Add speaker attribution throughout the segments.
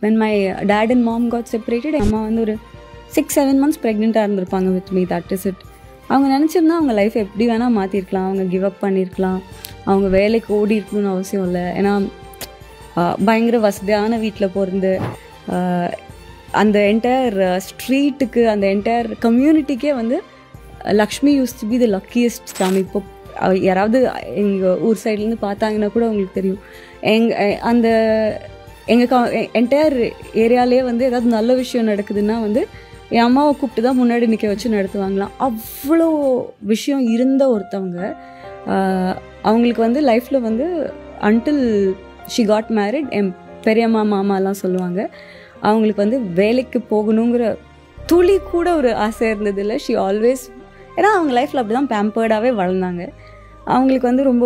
Speaker 1: when my dad and mom got separated, அம்மா வந்து ஒரு 6-7 months ப்ரெக்னெண்ட்டாக இருந்திருப்பாங்க with me. that is it. அவங்க நினச்சிருந்தா அவங்க லைஃப் எப்படி வேணால் மாற்றிருக்கலாம். அவங்க கிவ் அப் பண்ணியிருக்கலாம். அவங்க வேலைக்கு ஓடி இருக்கணும்னு அவசியம் இல்லை. ஏன்னா பயங்கர வசதியான வீட்டில் பிறந்து அந்த என்டையர் ஸ்ட்ரீட்டுக்கு அந்த என்டையர் கம்யூனிட்டிக்கே வந்து Lakshmi used to be the luckiest சாமி. இப்போ யாராவது எங்கள் ஊர் சைட்லேருந்து பார்த்தாங்கன்னா கூட உங்களுக்கு தெரியும், அந்த எங்கள் என்டையர் ஏரியாலே வந்து ஏதாவது நல்ல விஷயம் நடக்குதுன்னா வந்து என் அம்மாவை கூப்பிட்டு தான் முன்னாடி நிற்க வச்சு நடத்துவாங்களாம். அவ்வளோ விஷயம் இருந்த ஒருத்தவங்க அவங்களுக்கு வந்து லைஃப்பில் வந்து அன்டில் ஷி காட் மேரிட், என் பெரியம்மா மாமாலாம் சொல்லுவாங்க, அவங்களுக்கு வந்து வேலைக்கு போகணுங்கிற துளி கூட ஒரு ஆசை இருந்ததில்லை. ஷி ஆல்வேஸ், ஏன்னா அவங்க லைஃப்பில் அப்படி தான் பேம்பர்டாகவே வளர்ந்தாங்க. அவங்களுக்கு வந்து ரொம்ப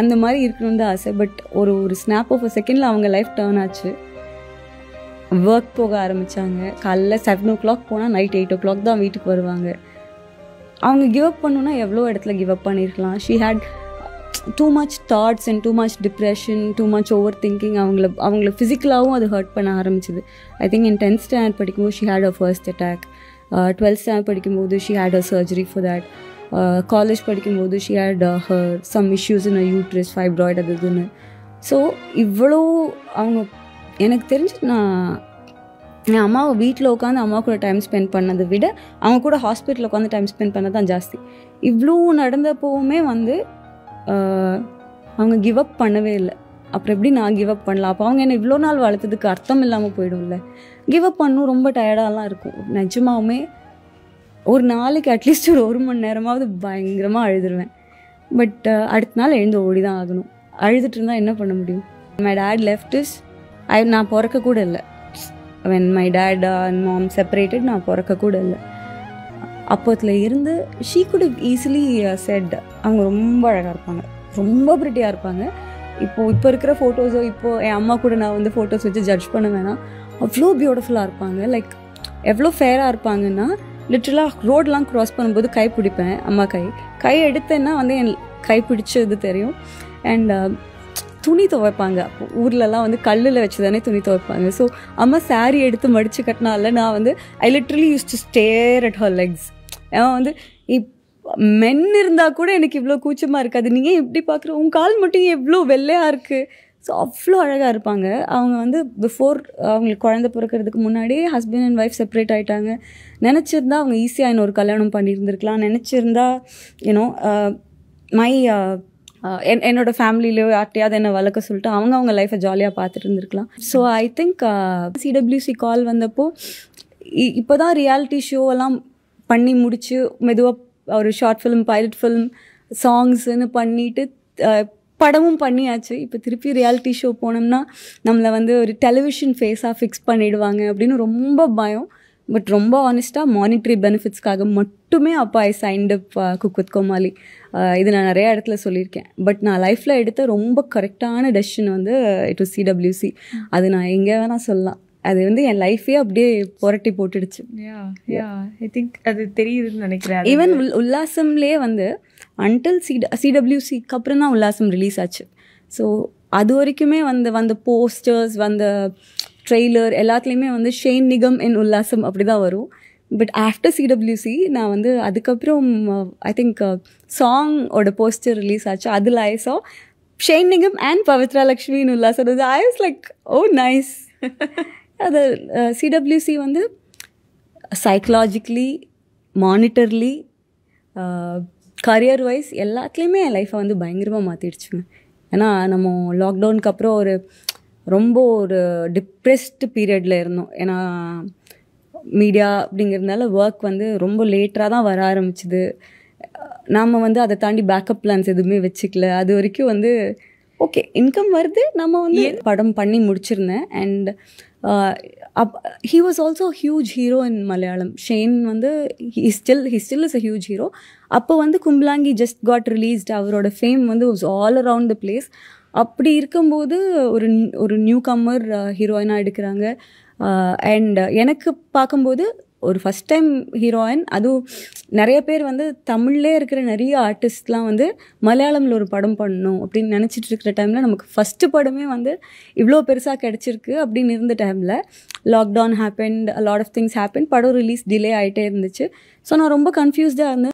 Speaker 1: அந்த மாதிரி இருக்கணும்னு தான் ஆசை. பட் ஒரு ஸ்னாப் ஆஃப் அ செகண்டில் அவங்க லைஃப் டர்ன் ஆச்சு. ஒர்க் போக ஆரம்பித்தாங்க. காலைல 7 o'clock போனால் நைட் 8 o'clock தான் வீட்டுக்கு வருவாங்க. அவங்க கிவ் அப் பண்ணணுன்னா எவ்வளோ இடத்துல கிவ் அப் பண்ணியிருக்கலாம். She had too much thoughts and too much depression, too much over thinking. அவங்கள ஃபிசிக்கலாகவும் அது ஹர்ட் பண்ண ஆரம்பிச்சிது. I think in 10th standard படிக்கும்போது she had a first attack. 12th standard படிக்கும்போது she had a surgery for that. College படிக்கும்போது she had her some issues in a uterus, fibroid அது இதுன்னு. ஸோ இவ்வளோ அவங்க எனக்கு தெரிஞ்சு என் அம்மாவை வீட்டில் உட்காந்து அம்மா கூட டைம் ஸ்பெண்ட் பண்ணதை விட அவங்க கூட ஹாஸ்பிட்டலில் உட்காந்து டைம் ஸ்பெண்ட் பண்ண தான் ஜாஸ்தி. இவ்வளோ நடந்தப்போவுமே வந்து அவங்க கிவ் அப் பண்ணவே இல்லை. அப்புறம் எப்படி நான் கிவ் அப் பண்ணலாம்? அப்போ அவங்க என்ன இவ்வளோ நாள் வளர்த்ததுக்கு அர்த்தம் இல்லாமல் போய்டும்ல. கிவ் அப் பண்ணணும் ரொம்ப டயர்டாலாம் இருக்கும். நிஜமாவுமே ஒரு நாளைக்கு அட்லீஸ்ட் ஒரு மணி நேரமாவது பயங்கரமாக அழுதுருவேன். பட் அடுத்த நாள் எழுந்து ஓடி தான் ஆகணும். அழுதுட்டு இருந்தால் என்ன பண்ண முடியும்? மை டேட் லெஃப்ட் இஸ் நான் பிறக்க கூட இல்லை. when my dad and mom separated, நான் பிறக்க கூட இல்லை. அப்போத்துல இருந்து she could have easily said அவங்க ரொம்ப அழகாக இருப்பாங்க, ரொம்ப ப்ரிட்டியாக இருப்பாங்க. இப்போ இருக்கிற ஃபோட்டோஸோ இப்போது என் அம்மா கூட நான் வந்து ஃபோட்டோஸ் வச்சு ஜட்ஜ் பண்ண வேணாம். அவ்வளோ பியூட்டிஃபுல்லாக இருப்பாங்க. லைக் எவ்வளோ ஃபேராக இருப்பாங்கன்னா லிட்ரலாக ரோடெலாம் க்ராஸ் பண்ணும்போது கை பிடிப்பேன். அம்மா கை எடுத்தேன்னா வந்து என் கை பிடிச்சது தெரியும். அண்ட் துணி துவைப்பாங்க. அப்போ ஊர்லலாம் வந்து கல்லில் வச்சு தானே துணி துவைப்பாங்க. ஸோ அம்மா சாரீ எடுத்து மடித்து கட்டினால நான் வந்து I literally used to stare at her legs. ஏன்னா வந்து மென் இருந்தால் கூட எனக்கு இவ்வளோ கூச்சமாக இருக்காது. நீங்கள் எப்படி பார்க்குற உன் கால் மட்டும் எவ்வளோ வெள்ளையாக இருக்குது. ஸோ அவ்வளோ அழகாக இருப்பாங்க. அவங்க வந்து பிஃபோர் அவங்களுக்கு குழந்தை பிறக்கிறதுக்கு முன்னாடியே ஹஸ்பண்ட் அண்ட் ஒய்ஃப் செப்பரேட் ஆகிட்டாங்க. நினச்சிருந்தா அவங்க ஈஸியாக இன்னொரு கல்யாணம் பண்ணியிருந்துருக்கலாம். நினச்சிருந்தா யூனோ என்னோடய ஃபேமிலியிலோ யார்ட்டையாவது என்னை வளர்க்க சொல்லிட்டு அவங்க லைஃப்பை ஜாலியாக பார்த்துட்டு இருந்திருக்கலாம். ஸோ ஐ திங்க் சிடபிள்யூசி கால் வந்தப்போ இப்போ தான் ரியாலிட்டி ஷோவெல்லாம் பண்ணி முடித்து மெதுவாக ஒரு ஷார்ட் ஃபிலிம், பைலட் ஃபிலிம், சாங்ஸ்ன்னு பண்ணிவிட்டு படமும் பண்ணியாச்சு. இப்போ திருப்பி ரியாலிட்டி ஷோ போனோம்னா நம்மளை வந்து ஒரு டெலிவிஷன் ஃபேஸாக ஃபிக்ஸ் பண்ணிவிடுவாங்க அப்படின்னு ரொம்ப பயம். பட் ரொம்ப ஆனஸ்ட்டாக மானிட்ரி பெனிஃபிட்ஸ்க்காக மட்டுமே அப்போ ஐ சைன்ட் அப் குக் வித் கோமாளி. இது நான் நிறையா இடத்துல சொல்லியிருக்கேன். பட் நான் லைஃப்பில் எடுத்த ரொம்ப கரெக்டான டெசிஷன் வந்து இட் வாஸ் சிடபிள்யூசி. அது நான் எங்கே வேணால் சொல்லலாம். அது வந்து என் லைஃபே அப்படியே புரட்டி போட்டுடுச்சு.
Speaker 2: ஐ திங்க் அது தெரியுதுன்னு நினைக்கிறேன்.
Speaker 1: ஈவன் உல்லாசம்லேயே வந்து அன்டில் சிடபிள்யூசிக்கு அப்புறம் தான் உல்லாசம் ரிலீஸ் ஆச்சு. ஸோ அது வரைக்குமே வந்த போஸ்டர்ஸ், வந்த ட்ரெய்லர் எல்லாத்துலேயுமே வந்து ஷேன் நிகம் இன் உல்லாசம் அப்படி தான் வரும். பட் ஆஃப்டர் சிடபிள்யூசி நான் வந்து அதுக்கப்புறம் ஐ திங்க் சாங்கோட போஸ்டர் ரிலீஸ் ஆச்சு. அதில் ஐ சா ஷேன் நிகம் அண்ட் பவித்ரா லக்ஷ்மி இன் உல்லாசம். I was like oh nice. அது சிடபிள்யூசி வந்து சைக்கலாஜிக்கலி, மானிட்டர்லி, கரியர் வைஸ் எல்லாத்துலேயுமே என் லைஃப்பை வந்து பயங்கரமாக மாற்றிடுச்சுங்க. ஏன்னா நம்ம லாக்டவுனுக்கு அப்புறம் ரொம்ப ஒரு டிப்ரெஸ்டு பீரியடில் இருந்தோம். ஏன்னா மீடியா அப்படிங்கிறதுனால ஒர்க் வந்து ரொம்ப லேட்டராக தான் வர ஆரம்பிச்சுது. நாம் வந்து அதை தாண்டி பேக்கப் பிளான்ஸ் எதுவுமே வச்சுக்கல. அது வரைக்கும் வந்து ஓகே இன்கம் வருது, நம்ம வந்து படம் பண்ணி முடிச்சிருந்தேன். And he was also a huge hero in Malayalam. Shane வந்து he still is a huge hero. அப்போ வந்து கும்பலாங்கி just got released. அவரோட ஃபேம் வந்து was all around the place. அப்படி இருக்கும்போது ஒரு நியூ கம்மர் ஹீரோயினாக எடுக்கிறாங்க. அண்ட் எனக்கு பார்க்கும்போது ஒரு ஃபஸ்ட் டைம் ஹீரோயின். அதுவும் நிறைய பேர் வந்து தமிழ்லே இருக்கிற நிறைய ஆர்டிஸ்ட்லாம் வந்து மலையாளமில் ஒரு படம் பண்ணணும் அப்படின்னு நினச்சிட்டு இருக்கிற டைமில் நமக்கு ஃபஸ்ட்டு படமே வந்து இவ்வளோ பெருசாக கிடச்சிருக்கு அப்படின்னு இருந்த டைமில் lockdown happen, lot of things happen, படம் ரிலீஸ் டிலே ஆகிட்டே இருந்துச்சு. ஸோ நான் ரொம்ப கன்ஃபியூஸ்டாக இருந்தேன்.